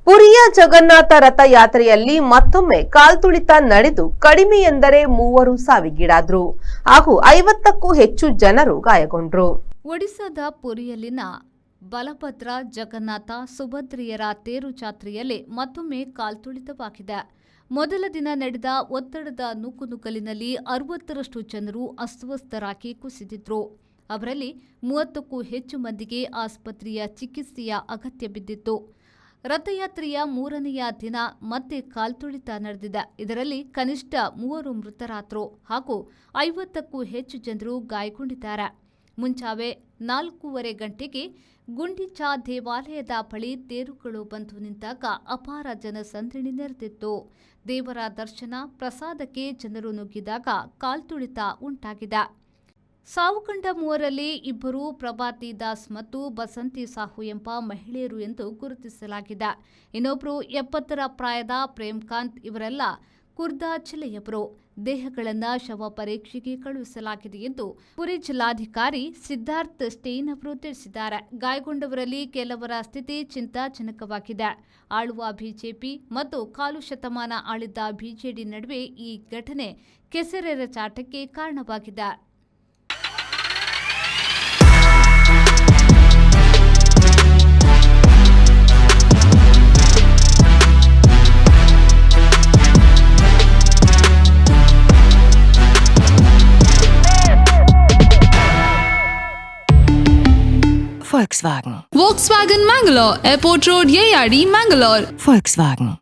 ಪುರಿಯ ಜಗನ್ನಾಥ ರಥಯಾತ್ರೆಯಲ್ಲಿ ಮತ್ತೊಮ್ಮೆ ಕಾಲ್ತುಳಿತ ನಡೆದು ಕಡಿಮೆ ಎಂದರೆ 3 ಸಾವಿಗೀಡಾದ್ರು ಹಾಗೂ 50ಕ್ಕೂ ಹೆಚ್ಚು ಜನರು ಗಾಯಗೊಂಡ್ರು. ಒಡಿಶಾದ ಪುರಿಯಲ್ಲಿನ ಬಲಭದ್ರ ಜಗನ್ನಾಥ ಸುಭದ್ರಿಯರ ತೇರು ಜಾತ್ರೆಯಲ್ಲಿ ಮತ್ತೊಮ್ಮೆ ಕಾಲ್ತುಳಿತವಾಗಿದೆ. ಮೊದಲ ದಿನ ನಡೆದ ಒತ್ತಡದ ನೂಕುನುಗ್ಗಲಿನಲ್ಲಿ 60ರಷ್ಟು ಜನರು ಅಸ್ವಸ್ಥರಾಗಿ ಕುಸಿದಿದ್ರು. ಅವರಲ್ಲಿ 30ಕ್ಕೂ ಹೆಚ್ಚು ಮಂದಿಗೆ ಆಸ್ಪತ್ರೆಯ ಚಿಕಿತ್ಸೆಯ ಅಗತ್ಯ ಬಿದ್ದಿತ್ತು. ರಥಯಾತ್ರೆಯ 3ನೆಯ ದಿನ ಮತ್ತೆ ಕಾಲ್ತುಳಿತ ನಡೆದಿದೆ. ಇದರಲ್ಲಿ ಕನಿಷ್ಠ 3 ಮೃತರಾದರು ಹಾಗೂ 50ಕ್ಕೂ ಹೆಚ್ಚು ಜನರು ಗಾಯಗೊಂಡಿದ್ದಾರೆ. ಮುಂಜಾವೆ 4:15 ಗಂಟೆಗೆ ಗುಂಡಿಚಾ ದೇವಾಲಯದ ಬಳಿ ತೇರುಗಳು ಬಂದು ನಿಂತಾಗ ಅಪಾರ ಜನಸಂದಣಿ ನೆರೆದಿತ್ತು. ದೇವರ ದರ್ಶನ ಪ್ರಸಾದಕ್ಕೆ ಜನರು ನುಗ್ಗಿದಾಗ ಕಾಲ್ತುಳಿತ ಉಂಟಾಗಿದೆ. ಸಾವು ಕಂಡ 3ರಲ್ಲಿ 2 ಪ್ರಭಾತಿ ದಾಸ್ ಮತ್ತು ಬಸಂತಿ ಸಾಹು ಎಂಬ ಮಹಿಳೆಯರು ಎಂದು ಗುರುತಿಸಲಾಗಿದೆ. ಇನ್ನೊಬ್ಬರು 70ರ ಪ್ರಾಯದ ಪ್ರೇಮ್ಕಾಂತ್, ಇವರೆಲ್ಲ ಕುರ್ದಾ ಜಿಲ್ಲೆಯವರು. ದೇಹಗಳನ್ನು ಶವ ಪರೀಕ್ಷೆಗೆ ಕಳುಹಿಸಲಾಗಿದೆ ಎಂದು ಪುರಿ ಜಿಲ್ಲಾಧಿಕಾರಿ ಸಿದ್ಧಾರ್ಥ್ ಸ್ಟೇನ್ ಅವರು ತಿಳಿಸಿದ್ದಾರೆ. ಗಾಯಗೊಂಡವರಲ್ಲಿ ಕೆಲವರ ಸ್ಥಿತಿ ಚಿಂತಾಜನಕವಾಗಿದೆ. ಆಳುವ ಬಿಜೆಪಿ ಮತ್ತು ಕಾಲು ಶತಮಾನ ಆಳಿದ್ದ ಬಿಜೆಡಿ ನಡುವೆ ಈ ಘಟನೆ ಕೆಸರೆರಚಾಟಕ್ಕೆ ಕಾರಣವಾಗಿದೆ. Volkswagen Mangalore, Airport Road, Yeyadi, Mangalore. Volkswagen.